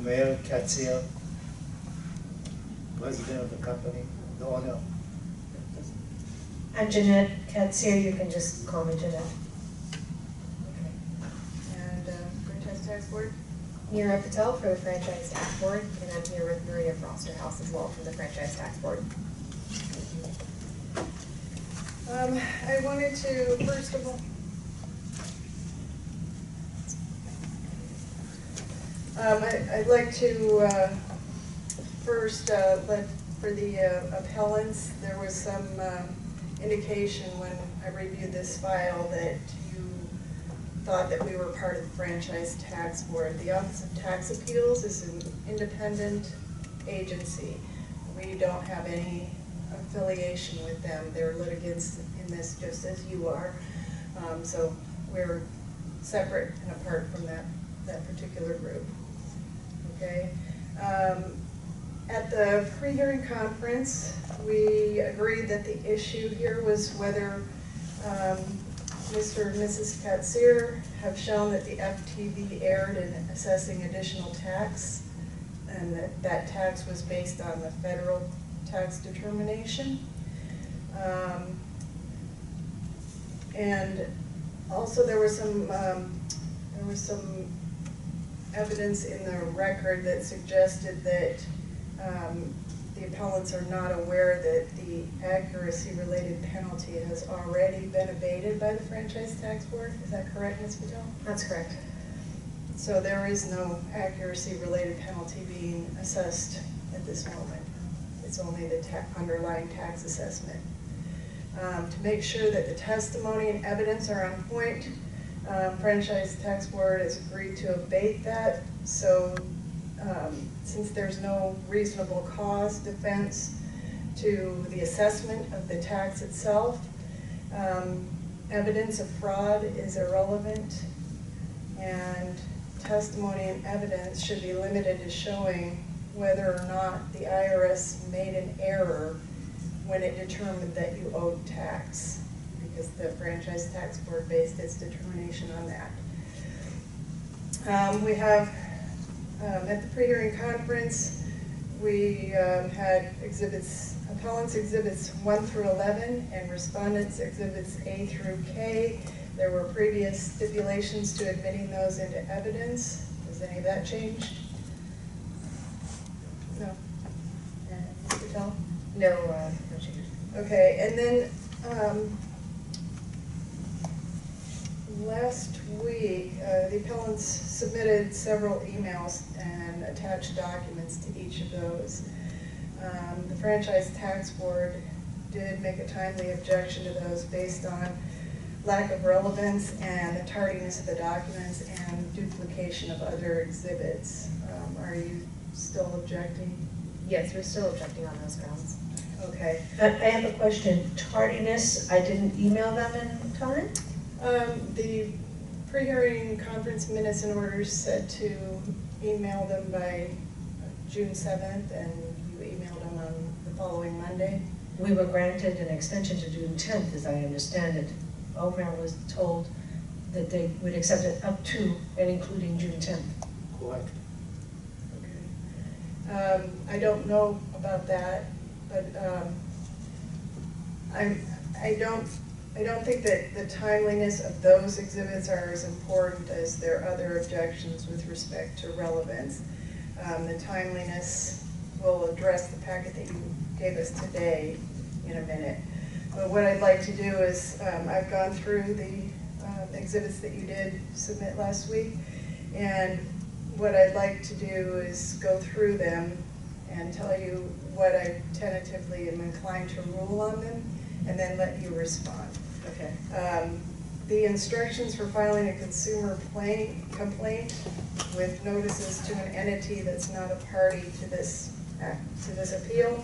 Omer, Katzir, president of the company, the owner. I'm Jeannette, Katzir, you can just call me Jeannette. And Franchise Tax Board? Mira Patel for the Franchise Tax Board, and I'm here with Maria Frosterhouse as well from the Franchise Tax Board. I wanted to, first of all, I'd like to first let, for the appellants, there was some indication when I reviewed this file that you thought that we were part of the Franchise Tax Board. The Office of Tax Appeals is an independent agency. We don't have any affiliation with them. They're litigants in this just as you are. So we're separate and apart from that particular group. Okay. At the pre-hearing conference, we agreed that the issue here was whether Mr. and Mrs. Katzir have shown that the FTB erred in assessing additional tax, and that tax was based on the federal tax determination. And also there was some evidence in the record that suggested that the appellants are not aware that the accuracy-related penalty has already been abated by the Franchise Tax Board. Is that correct, Ms. Patel? That's correct. So there is no accuracy-related penalty being assessed at this moment. It's only the underlying tax assessment. To make sure that the testimony and evidence are on point, Franchise Tax Board has agreed to abate that. So since there's no reasonable cause defense to the assessment of the tax itself, evidence of fraud is irrelevant, and testimony and evidence should be limited to showing whether or not the IRS made an error when it determined that you owed tax, because the Franchise Tax Board based its determination on that. We have, at the pre-hearing conference, we had appellants exhibits 1 through 11 and respondents exhibits A through K. There were previous stipulations to admitting those into evidence. Has any of that changed? No. Ms. Patel? No changes. Okay, and then last week, the appellants submitted several emails and attached documents to each of those. The Franchise Tax Board did make a timely objection to those based on lack of relevance and the tardiness of the documents and duplication of other exhibits. Are you still objecting? Yes, we're still objecting on those grounds. Okay. I have a question. Tardiness, I didn't email them in time? The pre-hearing conference minutes and orders said to email them by June 7th, and you emailed them on the following Monday. We were granted an extension to June 10th, as I understand it. Omer was told that they would accept it up to and including June 10th. Correct. Okay. I don't know about that, but I don't think that the timeliness of those exhibits are as important as their other objections with respect to relevance. The timeliness will address the packet that you gave us today in a minute. But what I'd like to do is, I've gone through the exhibits that you did submit last week, and what I'd like to do is go through them and tell you what I tentatively am inclined to rule on them, and then let you respond. Okay. The instructions for filing a consumer complaint with notices to an entity that's not a party to this appeal,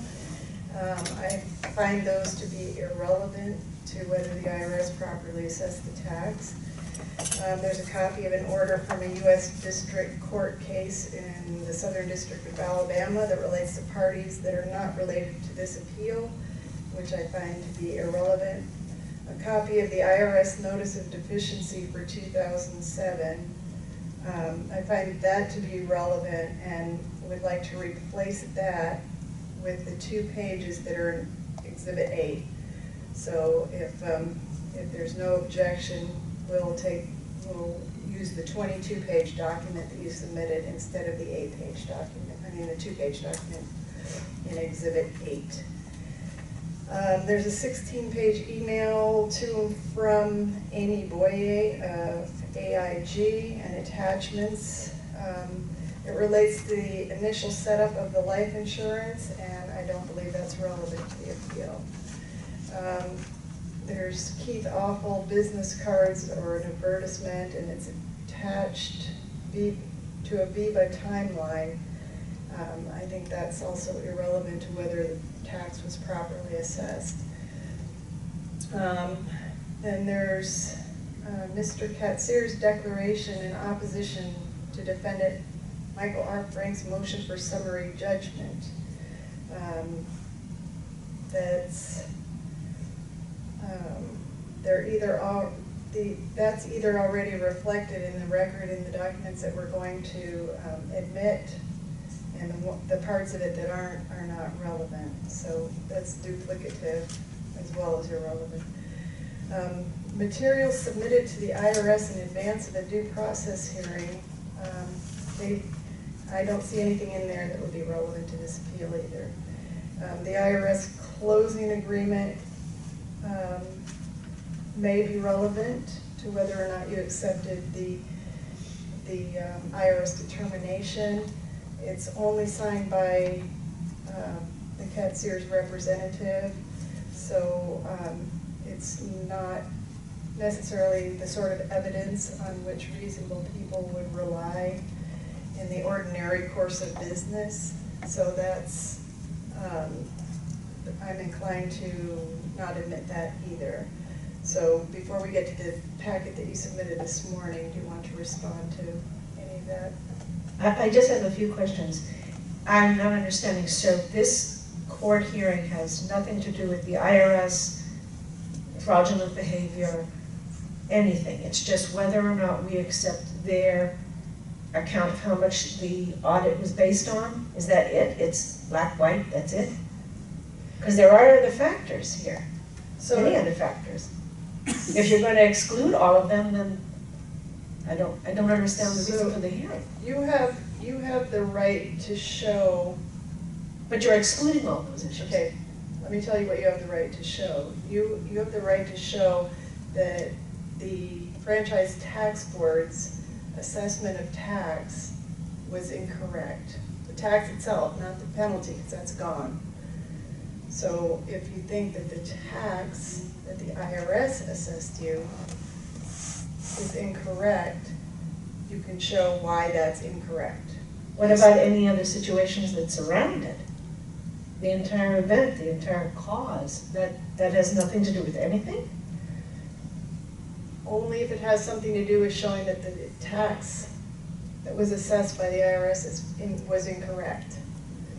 I find those to be irrelevant to whether the IRS properly assessed the tax. There's a copy of an order from a U.S. District Court case in the Southern District of Alabama that relates to parties that are not related to this appeal, which I find to be irrelevant. A copy of the IRS Notice of Deficiency for 2007, I find that to be relevant and would like to replace that with the 2 pages that are in Exhibit 8. So if there's no objection, we'll use the 22-page document that you submitted instead of the 8-page document, the 2-page document in Exhibit 8. There's a 16-page email to and from Amy Boyer of AIG and attachments. It relates to the initial setup of the life insurance, and I don't believe that's relevant to the appeal. There's Keith Awful business cards or an advertisement, and it's attached to a Viva timeline. I think that's also irrelevant to whether the tax was properly assessed. Then there's Mr. Katzir's declaration in opposition to defendant Michael R. Frank's motion for summary judgment. That's either already reflected in the record in the documents that we're going to admit, and the parts of it that are not relevant. So that's duplicative as well as irrelevant. Materials submitted to the IRS in advance of the due process hearing, I don't see anything in there that would be relevant to this appeal either. The IRS closing agreement may be relevant to whether or not you accepted the IRS determination. It's only signed by the Katzier's representative, so it's not necessarily the sort of evidence on which reasonable people would rely in the ordinary course of business. So that's, I'm inclined to not admit that either. So before we get to the packet that you submitted this morning, do you want to respond to any of that? I just have a few questions. I'm not understanding. So this court hearing has nothing to do with the IRS, fraudulent behavior, anything. It's just whether or not we accept their account of how much the audit was based on. Is that it? It's black, white, that's it? Because there are other factors here. So many other factors. If you're going to exclude all of them, then I don't understand the reason for the hearing. You have the right to show. But you're excluding all those issues. Okay, let me tell you what you have the right to show. You have the right to show that the Franchise Tax Board's assessment of tax was incorrect. The tax itself, not the penalty, because that's gone. So if you think that the tax that the IRS assessed you is incorrect, you can show why that's incorrect. What about any other situations that surround it? The entire event, the entire cause, that has nothing to do with anything? Only if it has something to do with showing that the tax that was assessed by the IRS was incorrect.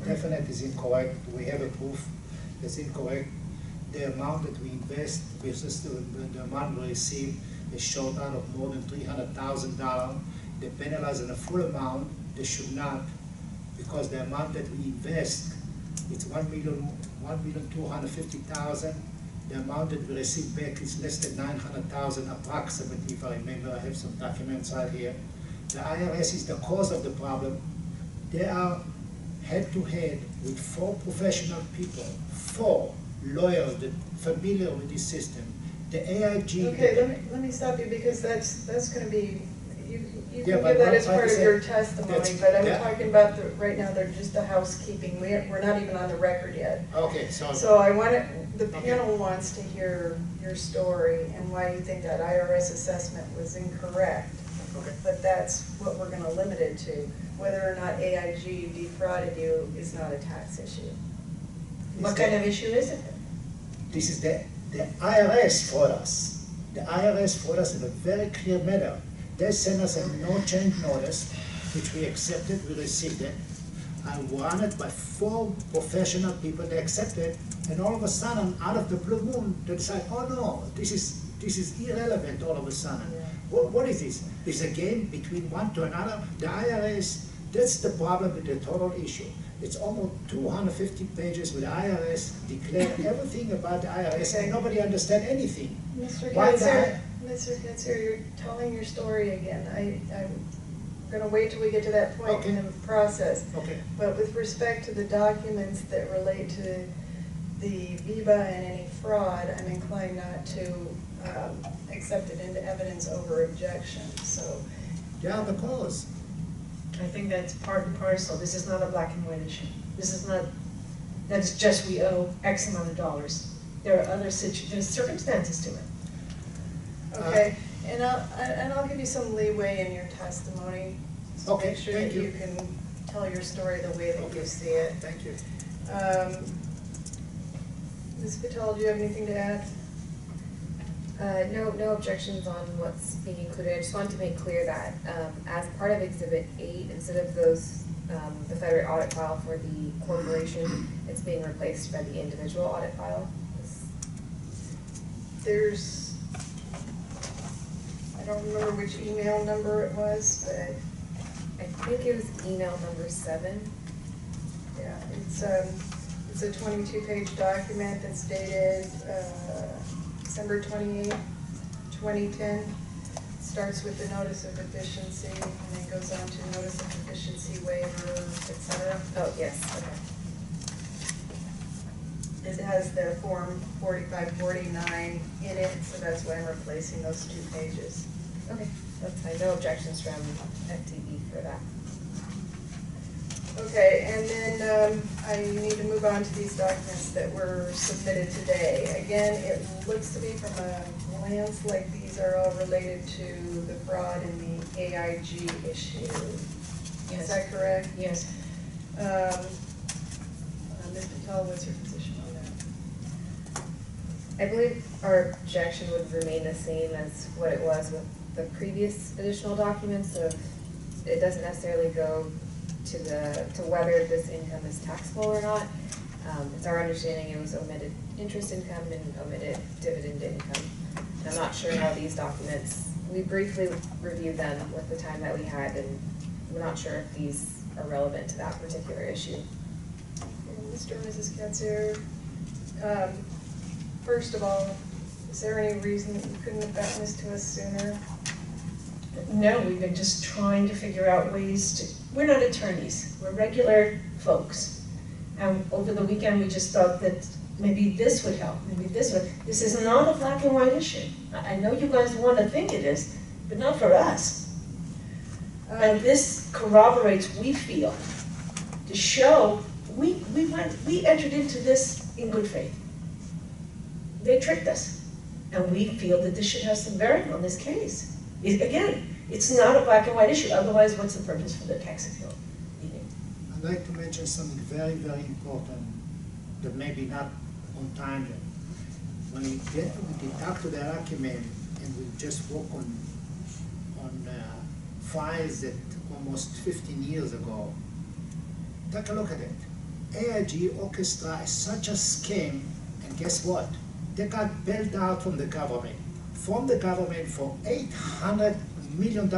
Definite is incorrect. We have a proof that's incorrect. The amount that we invest versus the amount we receive is short out of more than $300,000. They penalize in a full amount. They should not, because the amount that we invest, it's $1,250,000. The amount that we receive back is less than $900,000 approximately, if I remember. I have some documents out here. The IRS is the cause of the problem. They are head-to-head with 4 professional people, 4 lawyers that are familiar with this system. The AIG. Okay, let me stop you, because that's going to be, you Yeah, can but give that as like I part of said, your testimony, that's- but I'm yeah. talking about right now, they're just the housekeeping. We're not even on the record yet. Okay, so So the panel wants to hear your story and why you think that IRS assessment was incorrect. okay. But that's what we're going to limit it to. Whether or not AIG defrauded you is not a tax issue. What kind of issue is it? This is the IRS fraud us. The IRS fraud us in a very clear manner. They sent us a no change notice, which we accepted, we received it. I won it by 4 professional people, they accepted, and all of a sudden, out of the blue moon, they decide, oh no, this is irrelevant all of a sudden. Yeah. What is this? Is a game between one to another? The IRS, that's the problem with the total issue. It's almost 250 pages with the IRS declare everything about the IRS, and nobody understands anything. Mr. Why Katzier, Mr. Katzier, you're telling your story again. I'm gonna wait till we get to that point in the process. Okay. But with respect to the documents that relate to the VIBA and any fraud, I'm inclined not to accept it into evidence over objection, so. Yeah, because. I think that's part and parcel. This is not a black and white issue. This is not, that's just we owe X amount of dollars. There are other there's circumstances to it. Okay, and I'll give you some leeway in your testimony. So Okay, make sure thank that you. you can tell your story the way that you see it. Thank you. Ms. Patel, do you have anything to add? No objections on what's being included. I just wanted to make clear that as part of Exhibit 8, instead of those, the federal audit file for the corporation, it's being replaced by the individual audit file. There's, I don't remember which email number it was, but I think it was email number 7. yeah, it's a 22-page document that's dated December 28, 2010. Starts with the notice of deficiency and then goes on to notice of deficiency waiver, etc. Oh, yes, okay. It has the form 4549 in it, so that's why I'm replacing those 2 pages. Okay, that's fine. No objections from FTE for that. Okay, and then I need to move on to these documents that were submitted today. Again, it looks to me from a glance like these are all related to the fraud in the AIG issue. Yes. Is that correct? Yes. Ms. Patel, what's your position on that? I believe our objection would remain the same as what it was with the previous additional documents of, it doesn't necessarily go to whether this income is taxable or not. It's our understanding it was omitted interest income and omitted dividend income. And I'm not sure how these documents, we briefly reviewed them with the time that we had, and we're not sure if these are relevant to that particular issue. Mr. and Mrs. Katzier, first of all, is there any reason that you couldn't have gotten this to us sooner? No, we've been just trying to figure out ways to, we're not attorneys, we're regular folks. And over the weekend, we just thought that maybe this would help, maybe this would. This is not a black and white issue. I know you guys want to think it is, but not for us. And this corroborates, we feel, to show we entered into this in good faith. They tricked us, and we feel that this should have some bearing on this case. Again, it's not a black and white issue, otherwise what's the purpose for the tax appeal meeting? I'd like to mention something very, very important that maybe not on time yet. When we talk to the document and we just work on files that almost 15 years ago, take a look at it. AIG Orchestra is such a scam, and guess what? They got bailed out from the government for $800 million.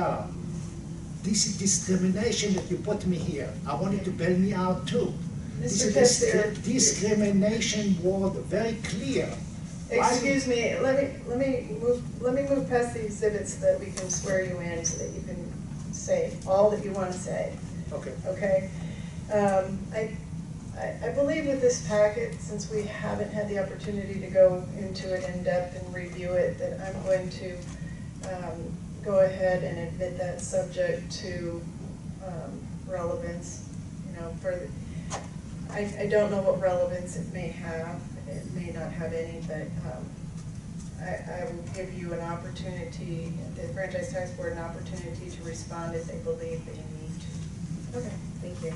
This is discrimination that you put me here. I want you to bail me out too. This is discrimination word, very clear. Excuse me, let me move past the exhibits so that we can swear you in so that you can say all that you want to say. Okay. Okay? I believe with this packet, since we haven't had the opportunity to go into it in depth and review it, that I'm going to go ahead and admit that subject to relevance. You know, I don't know what relevance it may have. It may not have any, but I will give you an opportunity, the Franchise Tax Board, an opportunity to respond if they believe they need to. Okay, thank you.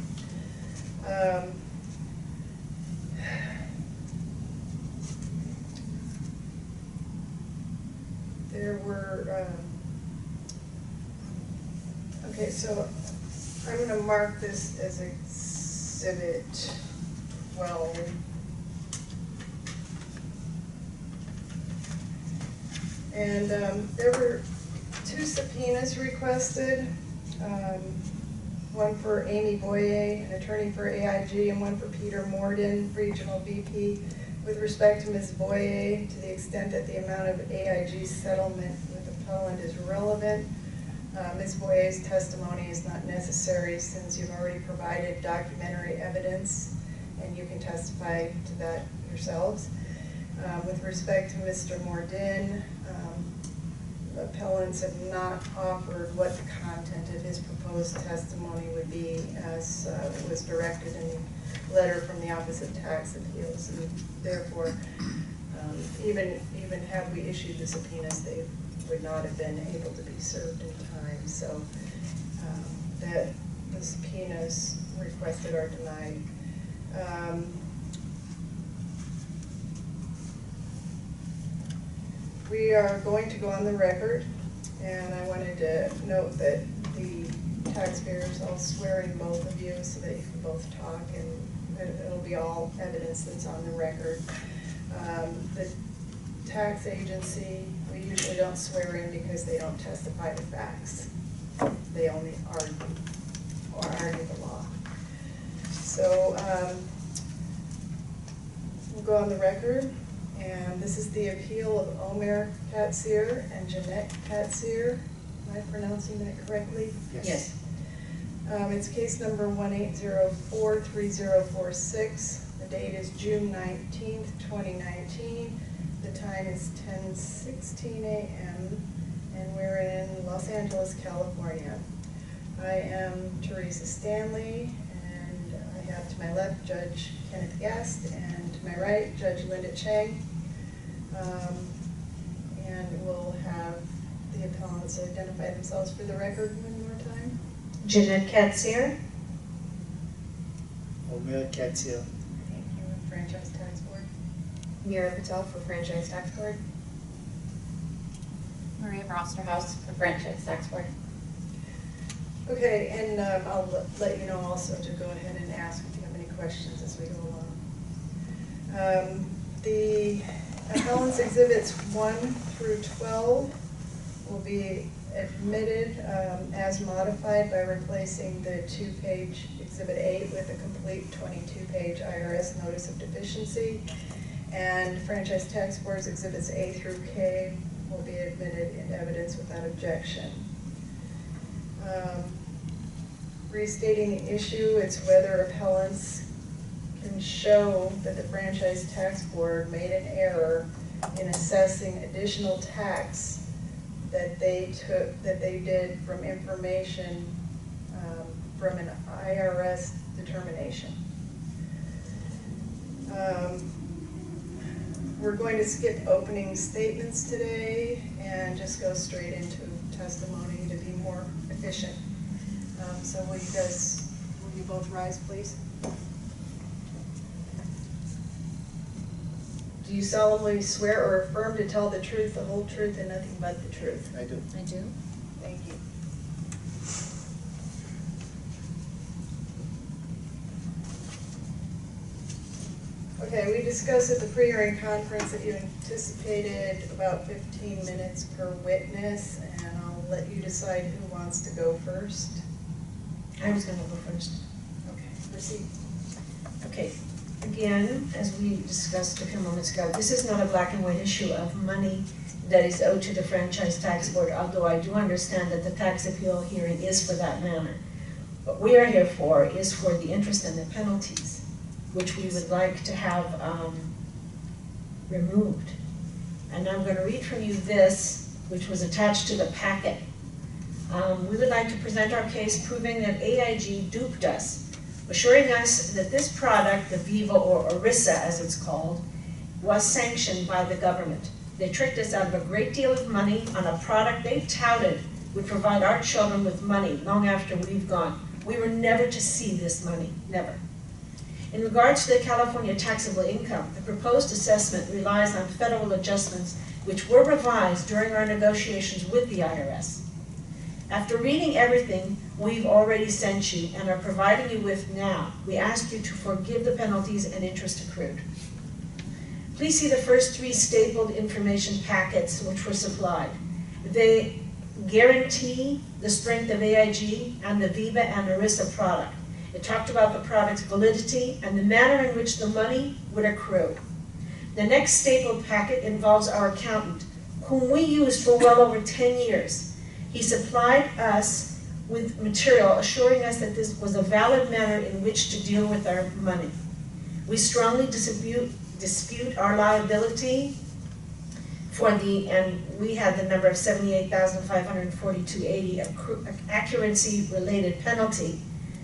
There were, okay, so I'm going to mark this as Exhibit 12. And there were 2 subpoenas requested, one for Amy Boyer, an attorney for AIG, and one for Peter Morden, regional VP. With respect to Ms. Boyer, to the extent that the amount of AIG settlement with appellant is relevant, Ms. Boyer's testimony is not necessary since you've already provided documentary evidence and you can testify to that yourselves. With respect to Mr. Morden, appellants have not offered what the content of his proposed testimony would be as it was directed in the letter from the Office of Tax Appeals, and therefore even had we issued the subpoenas, they would not have been able to be served in time. So that the subpoenas requested are denied. We are going to go on the record, and I wanted to note that the taxpayers, I'll swear in both of you so that you can both talk, and it'll be all evidence that's on the record. The tax agency, we usually don't swear in because they don't testify to facts. They only argue the law. So we'll go on the record. And this is the appeal of Omer Katzir and Jeannette Katzir. Am I pronouncing that correctly? Yes. It's case number 18043046. The date is June 19th, 2019. The time is 10:16 a.m. and we're in Los Angeles, California. I am Teresa Stanley, and I have to my left Judge Kenneth Guest, and to my right Judge Linda Chang. And we'll have the appellants identify themselves for the record one more time. Jeannette Katzier. Omer Katzir. Thank you. Franchise Tax Board. Mira Patel for Franchise Tax Board. Maria Brosterhouse for Franchise Tax Board. Okay, and I'll let you know also to go ahead and ask if you have any questions as we go along. The appellants exhibits 1 through 12 will be admitted as modified by replacing the 2-page exhibit 8 with a complete 22-page IRS notice of deficiency. And Franchise Tax Board's exhibits A through K will be admitted in evidence without objection. Restating the issue, it's whether appellants can show that the Franchise Tax Board made an error in assessing additional tax that they did from information from an IRS determination. We're going to skip opening statements today and just go straight into testimony to be more efficient. So will you both rise, please? Do you solemnly swear or affirm to tell the truth, the whole truth, and nothing but the truth? I do. I do. Thank you. Okay, we discussed at the pre-hearing conference that you anticipated about 15 minutes per witness, and I'll let you decide who wants to go first. I was going to go first. Okay, proceed. Okay, again, as we discussed a few moments ago, this is not a black and white issue of money that is owed to the Franchise Tax Board, although I do understand that the tax appeal hearing is for that matter. What we are here for is for the interest and the penalties, which we would like to have removed. And I'm going to read from you this, which was attached to the packet. We would like to present our case proving that AIG duped us, assuring us that this product, the Viva or Orissa as it's called, was sanctioned by the government. They tricked us out of a great deal of money on a product they touted would provide our children with money long after we've gone. We were never to see this money, never. In regards to the California taxable income, the proposed assessment relies on federal adjustments which were revised during our negotiations with the IRS. After reading everything we've already sent you and are providing you with now, we ask you to forgive the penalties and interest accrued. Please see the first 3 stapled information packets which were supplied. They guarantee the strength of AIG and the VIBA and ERISA product. It talked about the product's validity and the manner in which the money would accrue. The next stapled packet involves our accountant, whom we used for well over 10 years. He supplied us with material assuring us that this was a valid manner in which to deal with our money. We strongly dispute our liability for and we had the number of $78,542.80 accuracy-related penalty,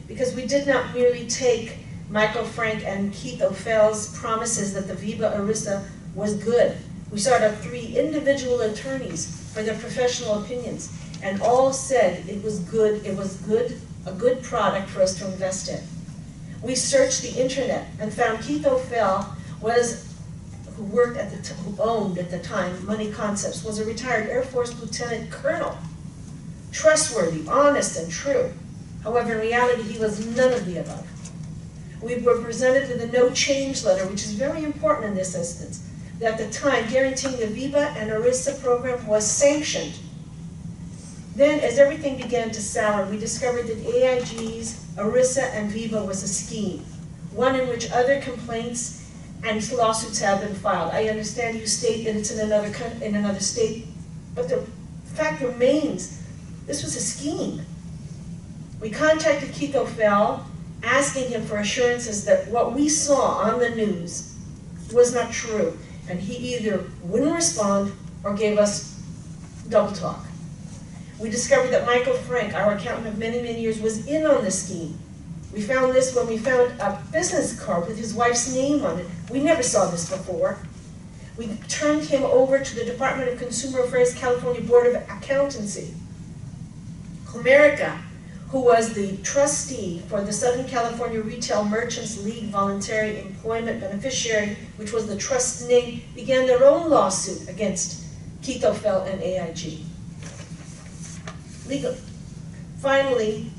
because we did not merely take Michael Frank and Keith O'Fell's promises that the VIBA ERISA was good. We sought out 3 individual attorneys for their professional opinions, and all said it was good, a good product for us to invest in. We searched the internet and found Keith O'Fell who owned at the time Money Concepts, was a retired Air Force Lieutenant Colonel, trustworthy, honest, and true. However, in reality, he was none of the above. We were presented with a no-change letter, which is very important in this instance, that at the time guaranteeing the VIBA and ERISA program was sanctioned. Then, as everything began to sour, we discovered that AIG's ERISA and VIBA was a scheme, one in which other complaints and lawsuits have been filed. I understand you state that it's in another state, but the fact remains, this was a scheme. We contacted Keith O'Fell, asking him for assurances that what we saw on the news was not true, and he either wouldn't respond or gave us double talk. We discovered that Michael Frank, our accountant of many, many years, was in on the scheme. We found this when we found a business card with his wife's name on it. We never saw this before. We turned him over to the Department of Consumer Affairs California Board of Accountancy. Comerica, who was the trustee for the Southern California Retail Merchants League Voluntary Employment Beneficiary, which was the trust name, began their own lawsuit against Keith O'Fell and AIG. Finally,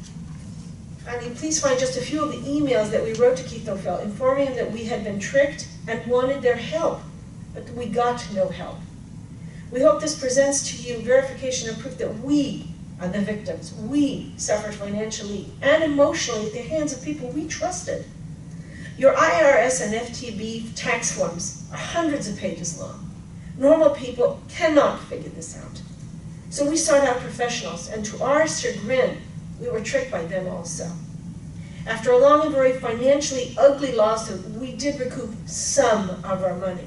please find just a few of the emails that we wrote to Keith O'Fell, informing him that we had been tricked and wanted their help, but we got no help. We hope this presents to you verification and proof that we are the victims. We suffered financially and emotionally at the hands of people we trusted. Your IRS and FTB tax forms are hundreds of pages long. Normal people cannot figure this out. So we sought out professionals, and to our chagrin, we were tricked by them also. After a long and very financially ugly lawsuit, we did recoup some of our money.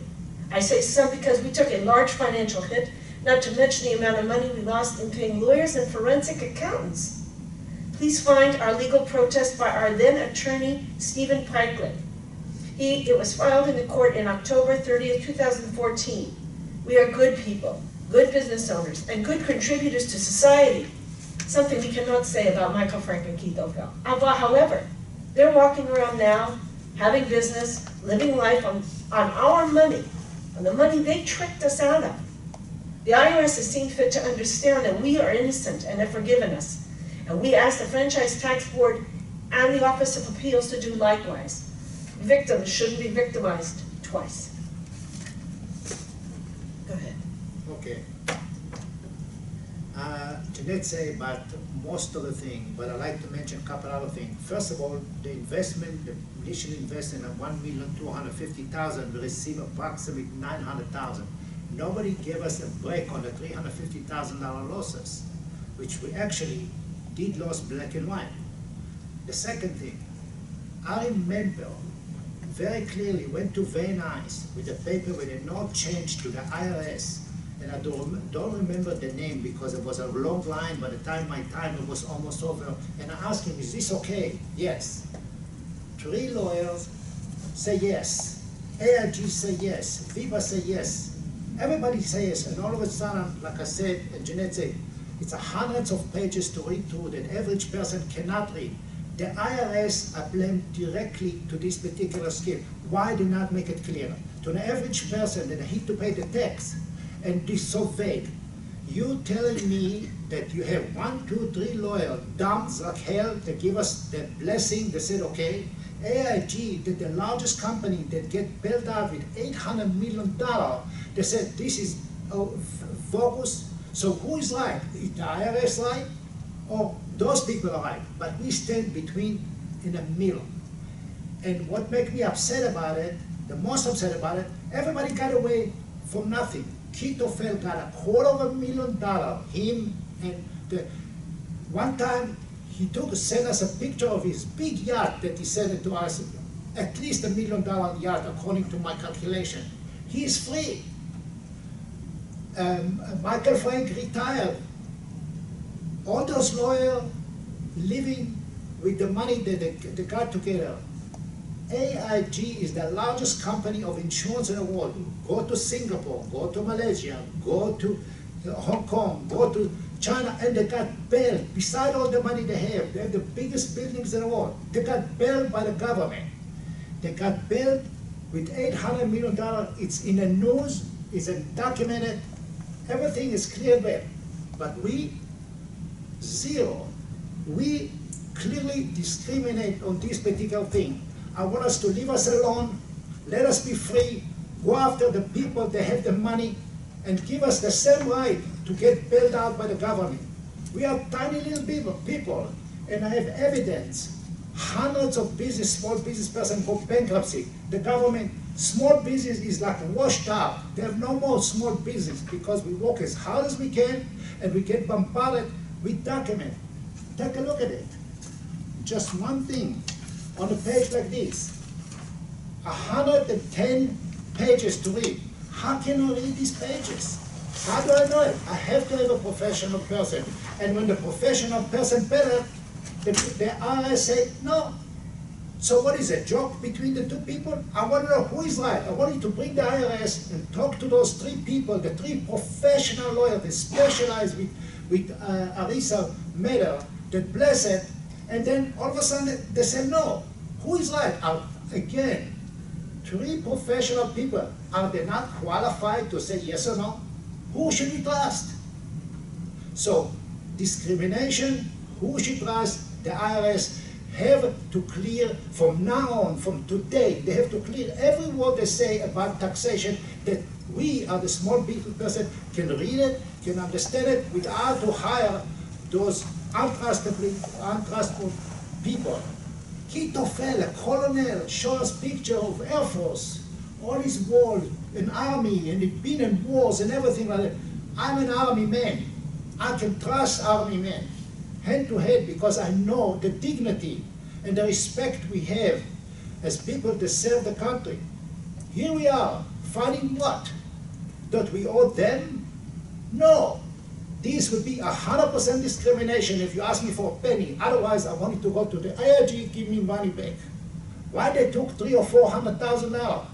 I say some because we took a large financial hit, not to mention the amount of money we lost in paying lawyers and forensic accountants. Please find our legal protest by our then attorney, Stephen Pikelet. It was filed in the court in October 30th, 2014. We are good people, good business owners, and good contributors to society. Something we cannot say about Michael Frank and Keith O'Fell. However, they're walking around now, having business, living life on our money, on the money they tricked us out of. The IRS has seen fit to understand that we are innocent and have forgiven us. And we ask the Franchise Tax Board and the Office of Appeals to do likewise. Victims shouldn't be victimized twice. Go ahead. Okay. Jeannette say about most of the thing, but I'd like to mention a couple other things. First of all, the investment, the initial investment of $1,250,000, we received approximately $900,000. Nobody gave us a break on the $350,000 losses, which we actually did lose black and white. The second thing, I remember very clearly went to Van Nuys with a paper with a note change to the IRS, and I don't remember the name because it was a long line. By the time my time it was almost over, and I asked him, is this okay? Yes. 3 lawyers say yes. AIG say yes. VIBA say yes. Everybody say yes, and all of a sudden, like I said, and Jeannette said, it's hundreds of pages to read through that average person cannot read. The IRS are blamed directly to this particular scheme. Why did not make it clear? To an average person that need to pay the tax, and this so vague. You telling me that you have 1, 2, 3 lawyers, dumb like hell, that give us the blessing, they said, okay, AIG, that the largest company that get built out with $800 million, they said this is focus, So who is right? Is the IRS right? Or those people are right? But we stand between in the middle. And what makes me upset about it, the most upset about it, everybody got away from nothing. Kitofel got $250,000, him and one time he sent us a picture of his big yacht that he sent it to us, at least $1 million yacht according to my calculation. He is free. Michael Frank retired. All those lawyers living with the money that they got together. AIG is the largest company of insurance in the world. Go to Singapore, go to Malaysia, go to Hong Kong, go to China, and they got bailed. Beside all the money they have the biggest buildings in the world. They got bailed by the government. They got bailed with $800 million. It's in the news, it's documented, everything is clear there. But we, zero. We clearly discriminate on this particular thing. I want us to leave us alone, let us be free, go after the people that have the money, and give us the same right to get bailed out by the government. We are tiny little people, and I have evidence. Hundreds of small business persons go bankruptcy. The government, small business is like washed out. They have no more small business because we work as hard as we can, and we get bombarded with documents. Take a look at it. Just one thing. On a page like this, 110 pages to read. How can I read these pages? How do I know it? I have to have a professional person. And when the professional person better, the IRS say, no. So what is a joke between the two people? I want to know who is right. I want you to bring the IRS and talk to those three people, the three professional lawyers that specialize with Arisa matter, that bless it, and then all of a sudden they say no. Who is right? Again, three professional people, are they not qualified to say yes or no? Who should we trust? So, discrimination, who should trust? The IRS have to clear from now on, from today, they have to clear every word they say about taxation, that we, as the small business person, can read it, can understand it, without to hire those untrustable people. Kitofel, a colonel, shows us picture of Air Force, all his war, an army, and it been in wars and everything like that. I'm an army man. I can trust army men, hand to hand, because I know the dignity and the respect we have as people that serve the country. Here we are, fighting what? That we owe them? No. This would be 100% discrimination if you ask me for a penny. Otherwise, I wanted to go to the AIG, give me money back. Why they took $300,000 or $400,000?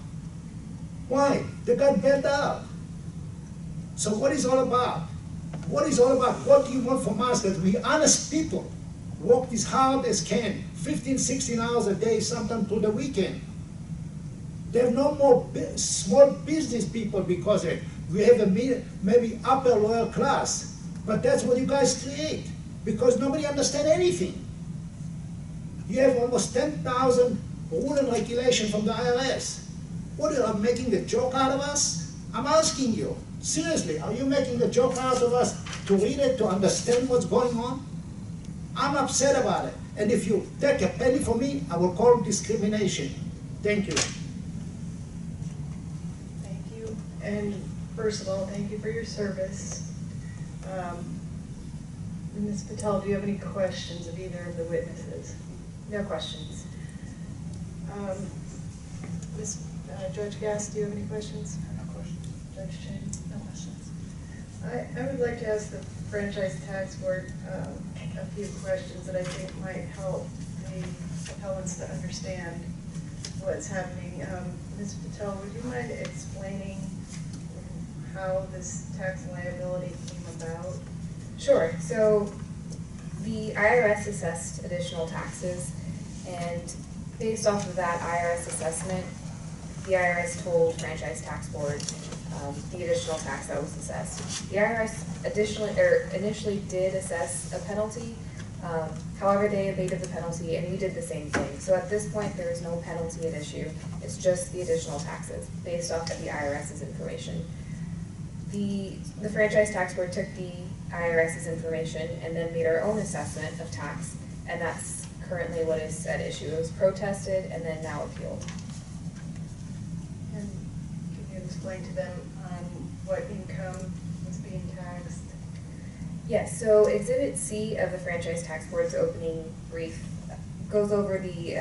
Why? They got bailed out. So what is all about? What is all about? What do you want from us? That we honest people work as hard as can, 15, 16 hours a day, sometimes through the weekend. There are no more small business people because we have a maybe upper lower class. But that's what you guys create, because nobody understands anything. You have almost 10,000 rule and regulation from the IRS. What, are you making a joke out of us? I'm asking you, seriously, are you making a joke out of us to read it, to understand what's going on? I'm upset about it. And if you take a penny from me, I will call it discrimination. Thank you. Thank you. And first of all, thank you for your service. Ms. Patel, do you have any questions of either of the witnesses? No questions. Judge Gass, do you have any questions? No questions. Judge Chen? No questions. I would like to ask the Franchise Tax Board a few questions that I think might help the appellants to understand what's happening. Ms. Patel, would you mind explaining how this tax liability came about? Sure. So the IRS assessed additional taxes, and based off of that IRS assessment, the IRS told Franchise Tax Board the additional tax that was assessed. The IRS initially did assess a penalty. However, they abated the penalty, and we did the same thing. So at this point, there is no penalty at issue. It's just the additional taxes based off of the IRS's information. The franchise tax board took the IRS's information and then made our own assessment of tax, and that's currently what is at issue. It was protested and then now appealed. And can you explain to them what income is being taxed? Yes, so Exhibit C of the Franchise Tax Board's opening brief goes over the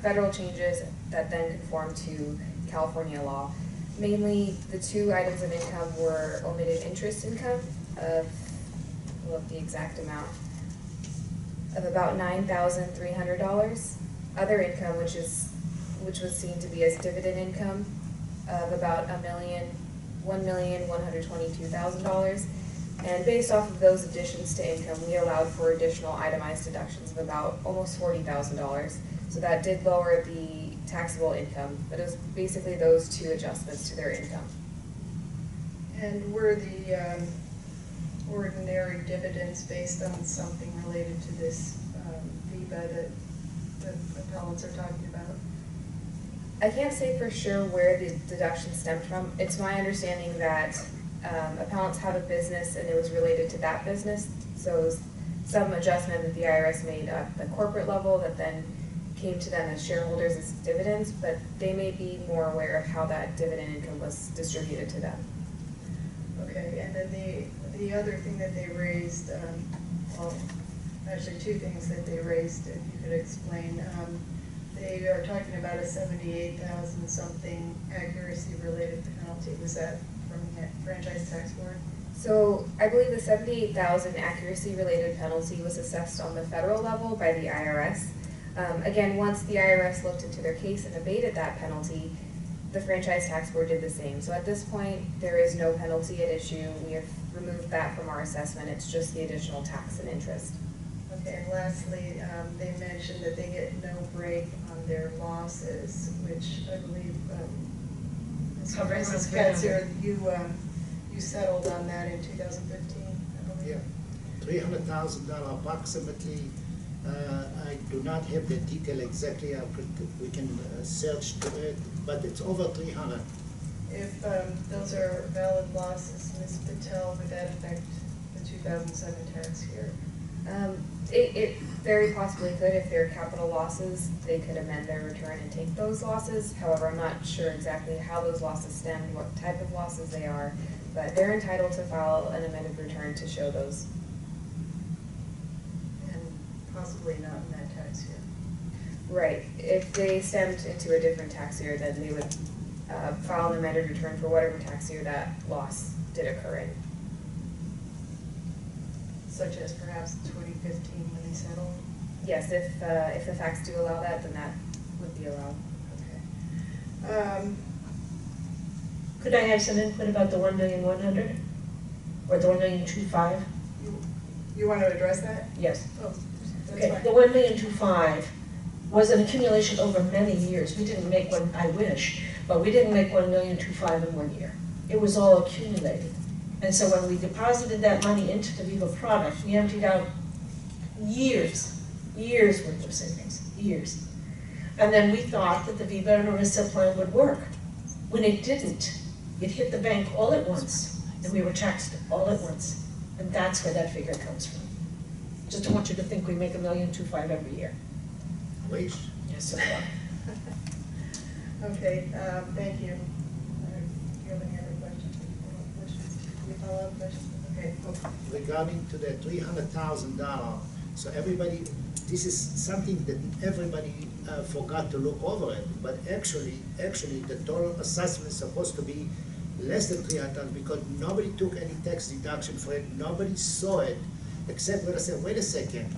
federal changes that then conform to California law. Mainly, the two items of income were omitted interest income of, I'll look the exact amount, of about $9,300. Other income, which was seen to be as dividend income, of about $1,122,000. And based off of those additions to income, we allowed for additional itemized deductions of about almost $40,000. So that did lower the taxable income, but it was basically those two adjustments to their income. And were the ordinary dividends based on something related to this VIBA that the appellants are talking about? I can't say for sure where the deduction stemmed from. It's my understanding that appellants have a business and it was related to that business. So it was some adjustment that the IRS made at the corporate level that then came to them as shareholders as dividends, but they may be more aware of how that dividend income was distributed to them. Okay, and then the other thing that they raised, well, actually two things that they raised, if you could explain. They are talking about a 78,000 something accuracy related penalty. Was that from the Franchise Tax Board? So I believe the 78,000 accuracy related penalty was assessed on the federal level by the IRS. Again, once the IRS looked into their case and abated that penalty, the Franchise Tax Board did the same. So at this point, there is no penalty at issue. We have removed that from our assessment. It's just the additional tax and interest. Okay, and lastly, they mentioned that they get no break on their losses, which I believe, Mrs. Katzir, you settled on that in 2015, I believe. Yeah, $300,000 approximately. I do not have the detail exactly. We can search to it, but it's over 300. If those are valid losses, Ms. Patel, would that affect the 2007 tax year? It very possibly could. If they're capital losses, they could amend their return and take those losses. However, I'm not sure exactly how those losses stemmed, what type of losses they are, but they're entitled to file an amended return to show those. And possibly not in that tax year. Right. If they stemmed into a different tax year, then they would file an amended return for whatever tax year that loss did occur in. Such as perhaps 2015 when they settled? Yes, if the facts do allow that, then that would be allowed. Okay. Could I have some input about the 1,100,000 or the 1,250,000? You want to address that? Yes. Oh, that's Okay. fine. The 1,250,000 was an accumulation over many years. We didn't make one. I wish, but we didn't make 1,250,000 in 1 year. It was all accumulated. And so when we deposited that money into the Viva product, we emptied out years worth of savings, years. And then we thought that the Viva and ERISA plan would work. When it didn't, it hit the bank all at once, and we were taxed all at once. And that's where that figure comes from. Just don't want you to think we make 1,250,000 every year. Wish. Yes, so Okay, thank you. Do you have any other questions? Any follow-up questions? Okay. Regarding to the $300,000, so everybody, this is something that everybody forgot to look over it, but actually the total assessment is supposed to be less than $300,000 because nobody took any tax deduction for it, nobody saw it, except when I said, wait a second,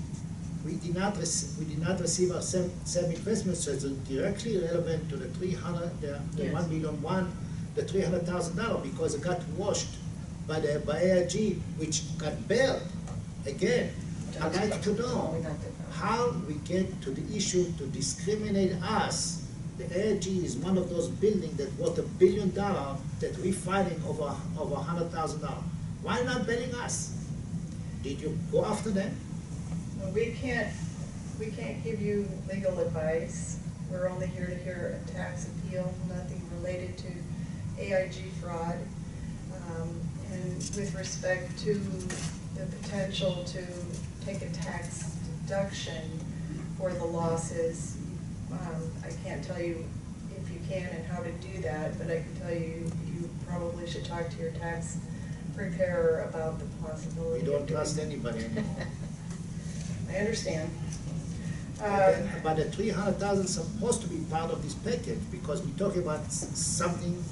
we did not receive our same investment, so it's directly relevant to the 300, the Yes. 1,000,001, the $300,000 because it got washed by AIG, which got bailed. Again, I'd like to know how we get to the issue to discriminate us. The AIG is one of those buildings that worth $1 billion that we're fighting over $100,000. Why not bailing us? Did you go after them? Well, we can't give you legal advice. We're only here to hear a tax appeal, nothing related to AIG fraud. And with respect to the potential to take a tax deduction for the losses, I can't tell you if you can and how to do that, but I can tell you, you probably should talk to your tax preparer about the possibility. We don't trust anybody anymore. I understand. But the 300,000 is supposed to be part of this package because we talk about something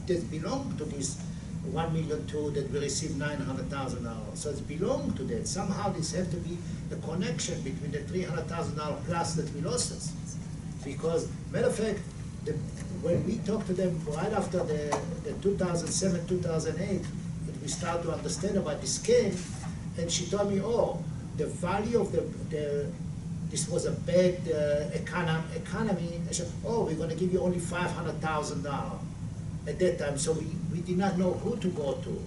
that belongs to this 1 million two that we received $900,000. So it belongs to that. Somehow this has to be the connection between the $300,000 plus that we lost us. Because matter of fact, when we talked to them right after the 2007, 2008, we start to understand about this scheme, and she told me, oh, the value of this was a bad economy. I said, oh, we're going to give you only $500,000 at that time. So we did not know who to go to.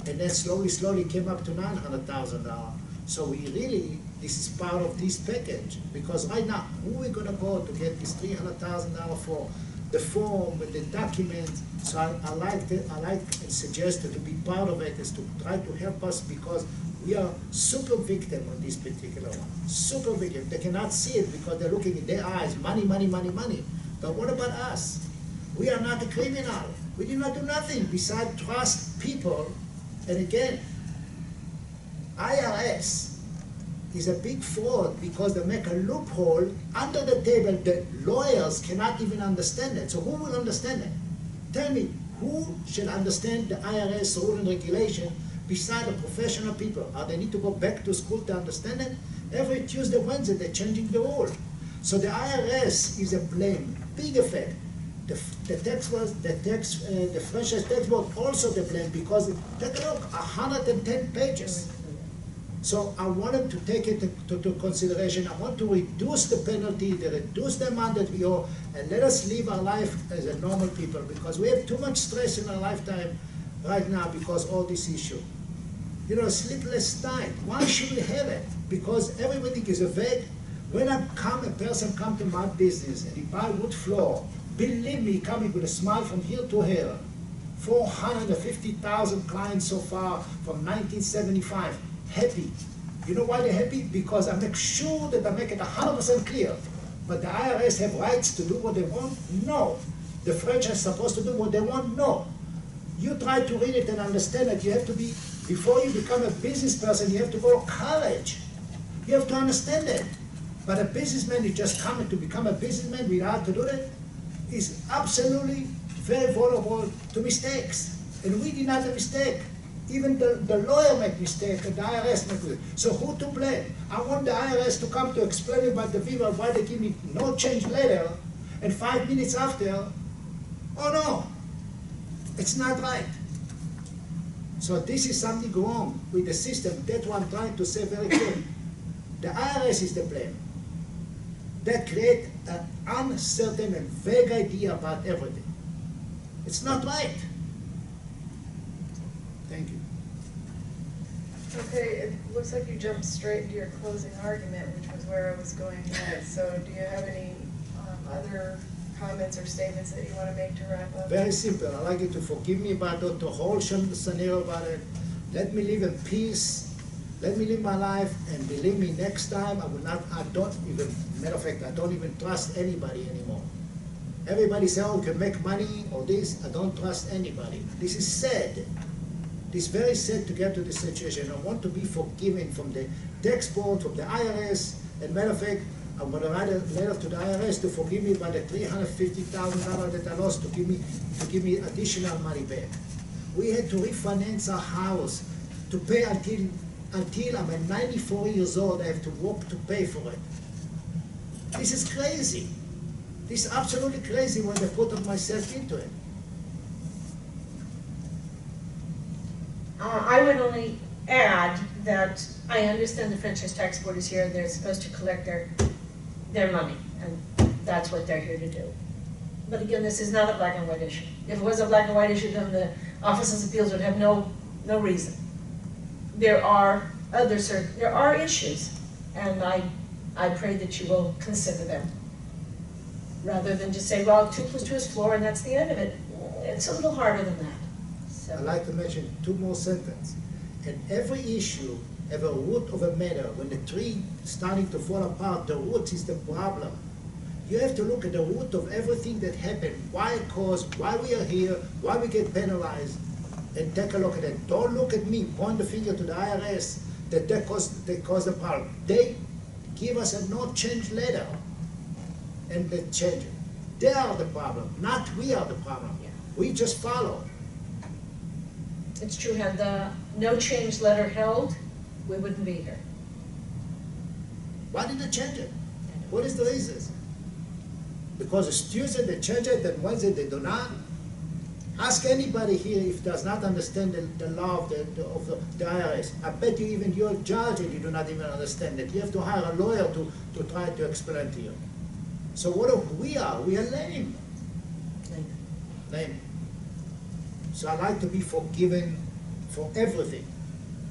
And then slowly came up to $900,000. So we really, this is part of this package. Because right now, who are we going to go to get this $300,000 for? The form and the document, so I like and suggest to be part of it is to try to help us because we are super victim on this particular one. Super victim. They cannot see it because they're looking in their eyes, money, money, money, money. But what about us? We are not a criminal. We did not do nothing besides trust people. And again, IRS is a big fraud because they make a loophole under the table that lawyers cannot even understand it. So who will understand it? Tell me, who should understand the IRS rule and regulation besides the professional people? They need to go back to school to understand it? Every Tuesday, Wednesday, they're changing the rule. So the IRS is a blame, big effect. The franchise tax board also the blame because take a look, 110 pages. So I wanted to take it to consideration. I want to reduce the penalty, to reduce the amount that we owe, and let us live our life as a normal people because we have too much stress in our lifetime right now because all this issue. You know, sleepless night. Why should we have it? Because everybody is vague. When a person comes to my business and he buy wood floor, believe me, coming with a smile from here to here. 450,000 clients so far from 1975. Happy. You know why they're happy? Because I make sure that I make it 100% clear. But the IRS have rights to do what they want? No. The franchise is supposed to do what they want? No. You try to read it and understand it. You have to be, before you become a business person, you have to go to college. You have to understand it. But a businessman, you just come to become a businessman without to do that, is absolutely very vulnerable to mistakes. And we did not have a mistake. Even the lawyer make mistake and the IRS make mistake. So who to blame? I want the IRS to come to explain about the Viva why they give me no change later, and 5 minutes after, oh no, it's not right. So this is something wrong with the system. That's what I'm trying to say very clearly. The IRS is the blame. That create an uncertain and vague idea about everything. It's not right. Thank you. Okay, it looks like you jumped straight into your closing argument, which was where I was going next. So do you have any other comments or statements that you want to make to wrap up? Very simple. I'd like you to forgive me about the whole scenario about it. Let me live in peace. Let me live my life, and believe me, next time I don't even, matter of fact, I don't even trust anybody anymore. Everybody say, oh, you can make money or this. I don't trust anybody. This is sad. It's very sad to get to this situation. I want to be forgiven from the tax board, from the IRS, and matter of fact, I'm going to write a letter to the IRS to forgive me by the $350,000 that I lost to give me additional money back. We had to refinance our house to pay until I'm 94 years old. I have to work to pay for it. This is crazy. This is absolutely crazy when I put myself into it. I would only add that I understand the franchise tax board is here. They're supposed to collect their money, and that's what they're here to do. But again, this is not a black and white issue. If it was a black and white issue, then the Office of Appeals would have no reason. There are issues, and I pray that you will consider them, rather than just say, well, 2 + 2 is 4, and that's the end of it. It's a little harder than that. I'd like to mention two more sentences. And every issue have a root of a matter. When the tree starting to fall apart, the root is the problem. You have to look at the root of everything that happened, why it caused, why we are here, why we get penalized, and take a look at it. Don't look at me, point the finger to the IRS that they caused the problem. They give us a no change letter, and they change it. They are the problem, not we are the problem. Yeah. We just follow. It's true, had the no change letter held, we wouldn't be here. Why did they change it? What is the reason? Because it's Tuesday they change it, and Wednesday they do not. Ask anybody here if does not understand the law of the IRS. I bet you even you're a judge and you do not even understand it. You have to hire a lawyer to try to explain to you. So what we are lame. Lame. So I like to be forgiven for everything.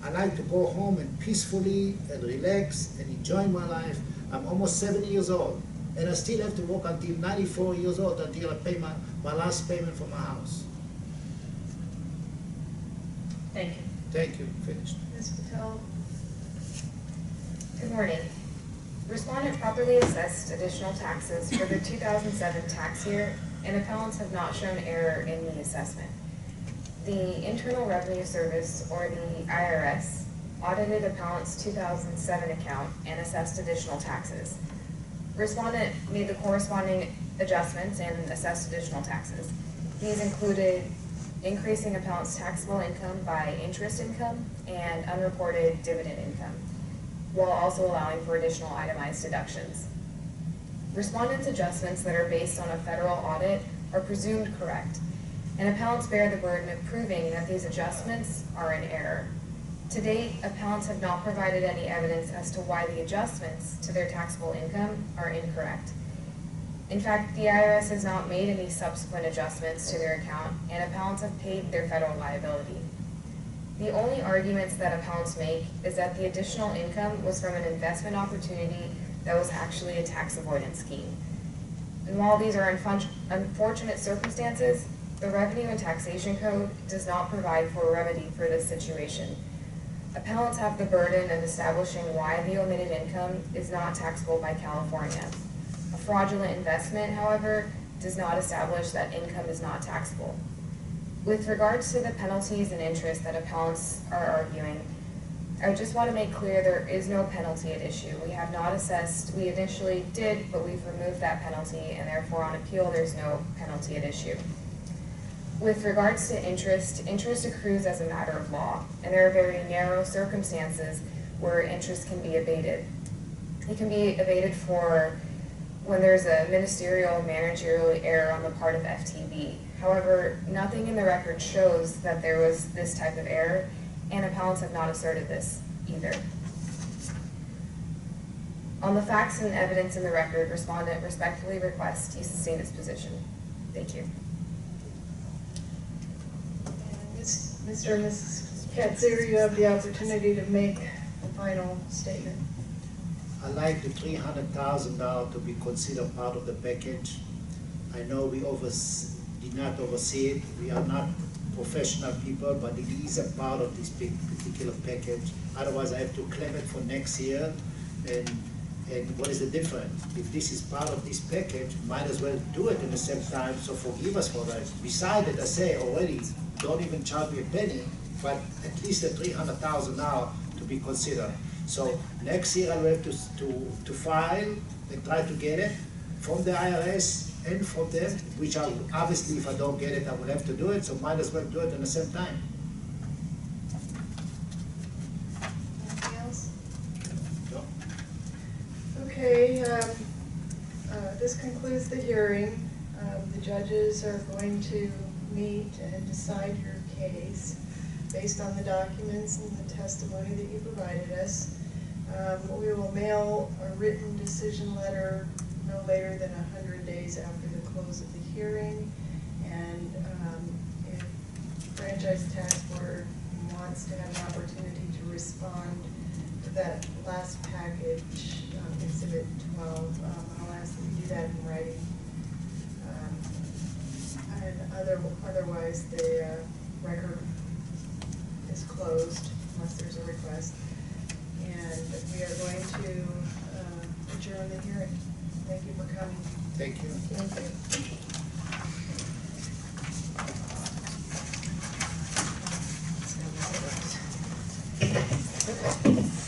I like to go home and peacefully and relax and enjoy my life. I'm almost 70 years old, and I still have to work until 94 years old until I pay my last payment for my house. Thank you. Thank you. Finished. Ms. Patel? Good morning. Respondent properly assessed additional taxes for the 2007 tax year, and appellants have not shown error in the assessment. The Internal Revenue Service, or the IRS, audited appellant's 2007 account and assessed additional taxes. Respondent made the corresponding adjustments and assessed additional taxes. These included increasing appellant's taxable income by interest income and unreported dividend income, while also allowing for additional itemized deductions. Respondent's adjustments that are based on a federal audit are presumed correct, and appellants bear the burden of proving that these adjustments are in error. To date, appellants have not provided any evidence as to why the adjustments to their taxable income are incorrect. In fact, the IRS has not made any subsequent adjustments to their account, and appellants have paid their federal liability. The only arguments that appellants make is that the additional income was from an investment opportunity that was actually a tax avoidance scheme. And while these are unfortunate circumstances, the Revenue and Taxation Code does not provide for a remedy for this situation. Appellants have the burden of establishing why the omitted income is not taxable by California. A fraudulent investment, however, does not establish that income is not taxable. With regards to the penalties and interest that appellants are arguing, I just want to make clear there is no penalty at issue. We have not assessed, we initially did, but we've removed that penalty, and therefore on appeal there's no penalty at issue. With regards to interest, interest accrues as a matter of law, and there are very narrow circumstances where interest can be abated. It can be abated for when there's a ministerial managerial error on the part of FTB. However, nothing in the record shows that there was this type of error, and appellants have not asserted this either. On the facts and evidence in the record, respondent respectfully requests you sustain this position. Thank you. Mr. and Mrs. Katzier, you have the opportunity to make a final statement. I like the $300,000 to be considered part of the package. I know we did not oversee it. We are not professional people, but it is a part of this big particular package. Otherwise, I have to claim it for next year. And what is the difference? If this is part of this package, might as well do it at the same time, so forgive us for that. Besides it, I say already, don't even charge me a penny, but at least the $300,000 now to be considered. So next year I will have to file and try to get it from the IRS and from them, which I obviously if I don't get it, I will have to do it, so might as well do it at the same time. Anything else? So, Okay, this concludes the hearing. The judges are going to meet and decide your case based on the documents and the testimony that you provided us. We will mail a written decision letter no later than 100 days after the close of the hearing. And if Franchise Tax Board wants to have an opportunity to respond to that last package, Exhibit 12, I'll ask that you do that in writing. And otherwise, the record is closed unless there's a request. And we are going to adjourn the hearing. Thank you for coming. Thank you. Thank you.